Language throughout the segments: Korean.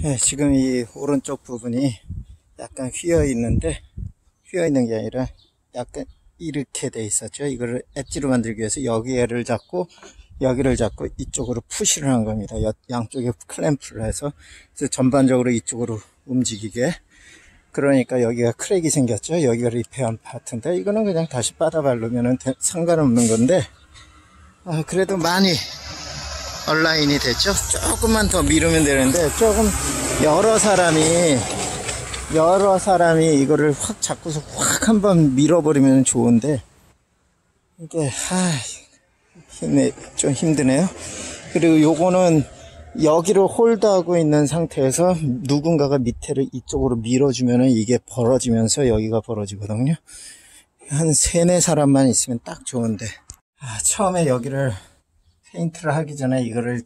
네, 지금 이 오른쪽 부분이 약간 휘어 있는데, 휘어 있는 게 아니라 약간 이렇게 돼 있었죠. 이거를 엣지로 만들기 위해서 여기를 잡고 여기를 잡고 이쪽으로 푸시를 한 겁니다. 양쪽에 클램프를 해서, 그래서 전반적으로 이쪽으로 움직이게. 그러니까 여기가 크랙이 생겼죠. 여기가 리페어한 파트인데, 이거는 그냥 다시 빠다 바르면 상관없는 건데, 그래도 많이 얼라인이 됐죠. 조금만 더 미루면 되는데, 조금 여러 사람이 이거를 확 잡고서 확 한번 밀어버리면 좋은데, 이게 좀 힘드네요. 그리고 요거는 여기를 홀드하고 있는 상태에서 누군가가 밑에를 이쪽으로 밀어주면은 이게 벌어지면서 여기가 벌어지거든요. 한 3-4 사람만 있으면 딱 좋은데, 처음에 여기를 페인트를 하기 전에 이거를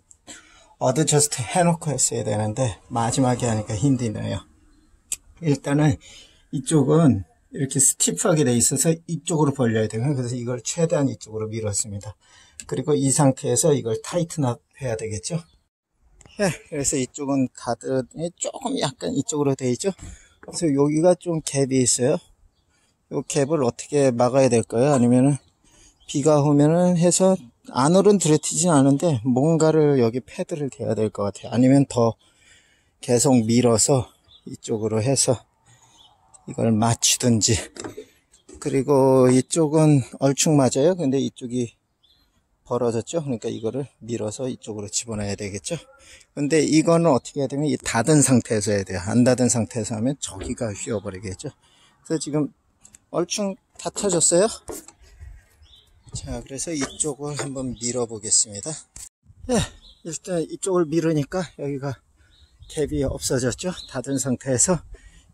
어드저스트 해놓고 했어야 되는데, 마지막에 하니까 힘드네요. 일단은 이쪽은 이렇게 스티프하게 돼 있어서 이쪽으로 벌려야 돼요. 그래서 이걸 최대한 이쪽으로 밀었습니다. 그리고 이 상태에서 이걸 타이트업 해야 되겠죠. 그래서 이쪽은 가드이 조금 약간 이쪽으로 돼 있죠. 그래서 여기가 좀 갭이 있어요. 이 갭을 어떻게 막아야 될까요? 아니면은 비가 오면은 해서 안으로는 들이튀진 않은데 뭔가를 여기 패드를 대야 될 것 같아요. 아니면 더 계속 밀어서 이쪽으로 해서 이걸 맞추든지. 그리고 이쪽은 얼충 맞아요. 근데 이쪽이 벌어졌죠. 그러니까 이거를 밀어서 이쪽으로 집어넣어야 되겠죠. 근데 이거는 어떻게 해야 되면 이 닫은 상태에서 해야 돼요. 안 닫은 상태에서 하면 저기가 휘어버리겠죠. 그래서 지금 얼충 닫혀졌어요. 자, 그래서 이쪽을 한번 밀어 보겠습니다. 일단 이쪽을 밀으니까 여기가 갭이 없어졌죠. 닫은 상태에서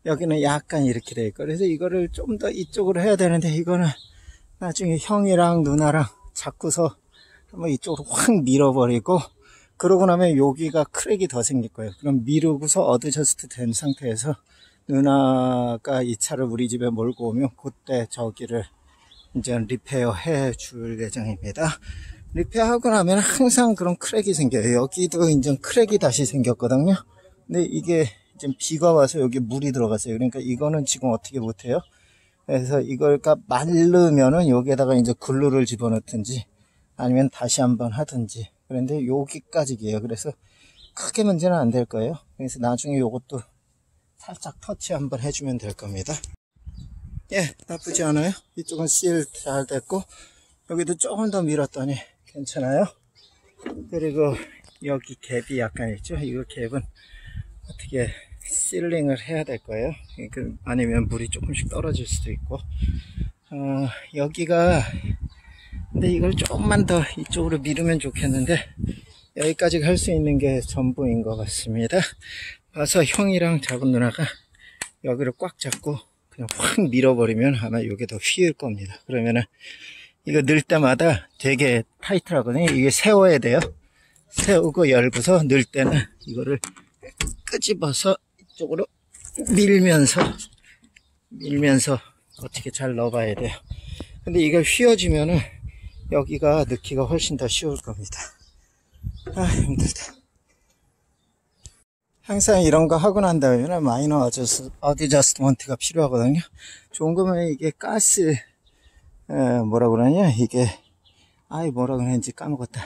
여기는 약간 이렇게 돼 있고, 그래서 이거를 좀 더 이쪽으로 해야 되는데, 이거는 나중에 형이랑 누나랑 잡고서 한번 이쪽으로 확 밀어버리고, 그러고 나면 여기가 크랙이 더 생길 거예요. 그럼 미루고서 어드저스트 된 상태에서 누나가 이 차를 우리 집에 몰고 오면 그때 저기를 이제 리페어 해 줄 예정입니다. 리페어하고 나면 항상 그런 크랙이 생겨요. 여기도 이제 크랙이 다시 생겼거든요. 근데 이게 지금 비가 와서 여기 물이 들어갔어요. 그러니까 이거는 지금 어떻게 못해요. 그래서 이걸 말르면은 여기에다가 이제 글루를 집어넣든지 아니면 다시 한번 하든지. 그런데 여기까지예요. 그래서 크게 문제는 안 될 거예요. 그래서 나중에 요것도 살짝 터치 한번 해주면 될 겁니다. 나쁘지 않아요. 이쪽은 실 잘 됐고, 여기도 조금 더 밀었더니 괜찮아요. 그리고 여기 갭이 약간 있죠. 이거 갭은 어떻게 실링을 해야 될 거예요. 아니면 물이 조금씩 떨어질 수도 있고, 여기가, 근데 이걸 조금만 더 이쪽으로 밀으면 좋겠는데, 여기까지 할 수 있는 게 전부인 것 같습니다. 와서 형이랑 작은 누나가 여기를 꽉 잡고 그냥 확 밀어버리면 아마 이게 더 휘을 겁니다. 그러면은 이거 넣을 때마다 되게 타이트하거든요. 이게 세워야 돼요. 세우고 열고서 넣을 때는 이거를 끄집어서 이쪽으로 밀면서 어떻게 잘 넣어봐야 돼요. 근데 이거 휘어지면은 여기가 넣기가 훨씬 더 쉬울 겁니다. 힘들다. 항상 이런 거 하고 난 다음에는 마이너 어드저스트먼트가 필요하거든요. 좋은 거면 이게 가스, 뭐라 그러냐, 이게, 뭐라 그러는지 까먹었다.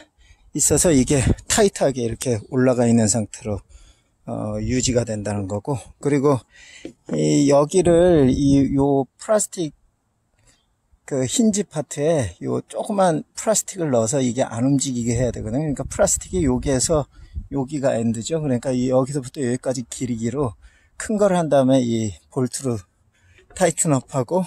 있어서 이게 타이트하게 이렇게 올라가 있는 상태로, 유지가 된다는 거고. 그리고, 여기를, 요 플라스틱, 힌지 파트에 요 조그만 플라스틱을 넣어서 이게 안 움직이게 해야 되거든요. 그러니까 플라스틱이 여기에서 여기가 엔드죠. 그러니까 여기서부터 여기까지 길이로 큰 걸 한 다음에 이 볼트로 타이트업하고,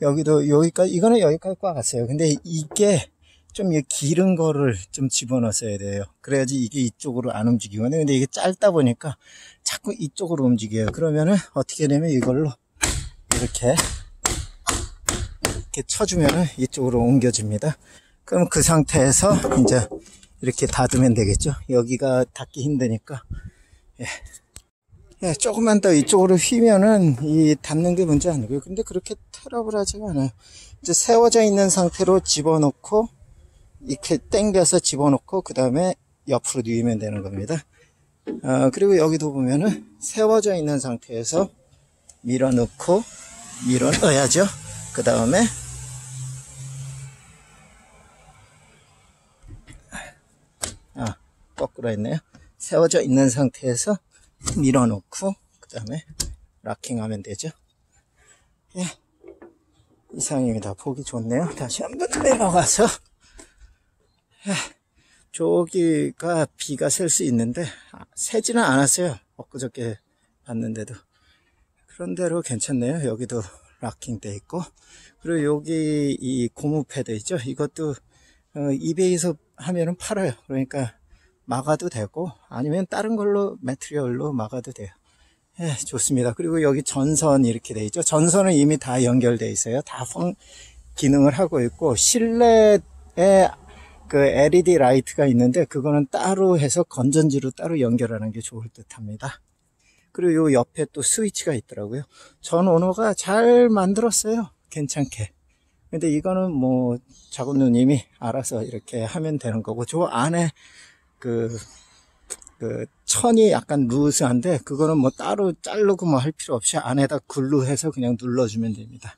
여기도 여기까지, 이거는 여기까지 꽉 왔어요. 근데 이게 좀 기른 거를 좀 집어넣어야 돼요. 그래야지 이게 이쪽으로 안 움직이거든요. 근데 이게 짧다 보니까 자꾸 이쪽으로 움직여요. 그러면은 어떻게 되면 이걸로 이렇게 쳐주면은 이쪽으로 옮겨집니다. 그럼 그 상태에서 이제 이렇게 닫으면 되겠죠. 여기가 닫기 힘드니까. 조금만 더 이쪽으로 휘면은 이 닫는 게 문제 아니고요. 근데 그렇게 트러블하지가 않아요. 이제 세워져 있는 상태로 집어넣고 이렇게 당겨서 집어넣고 그 다음에 옆으로 뉘으면 되는 겁니다. 그리고 여기도 보면은 세워져 있는 상태에서 밀어 넣고 밀어 넣어야죠. 그 다음에 거꾸로 했네요. 세워져 있는 상태에서 밀어 넣고 그 다음에 락킹하면 되죠. 예, 이상입니다. 보기 좋네요. 다시 한번 내려가서 저기가 비가 셀 수 있는데 새지는 않았어요. 엊그저께 봤는데도. 그런대로 괜찮네요. 여기도 락킹 돼 있고, 그리고 여기 이 고무 패드 있죠. 이것도 이베이에서 하면은 팔아요. 그러니까 막아도 되고 아니면 다른 걸로 매트리얼로 막아도 돼요. 예, 좋습니다. 그리고 여기 전선 이렇게 돼 있죠. 전선은 이미 다 연결돼 있어요. 다 기능을 하고 있고, 실내에 그 LED 라이트가 있는데 그거는 따로 해서 건전지로 따로 연결하는 게 좋을 듯 합니다. 그리고 요 옆에 또 스위치가 있더라고요. 전 오너가 잘 만들었어요. 괜찮게. 근데 이거는 뭐 작은 누님이 알아서 이렇게 하면 되는 거고, 저 안에 그 천이 약간 루스한데 그거는 뭐 따로 자르고 뭐 할 필요 없이 안에다 글루해서 그냥 눌러주면 됩니다.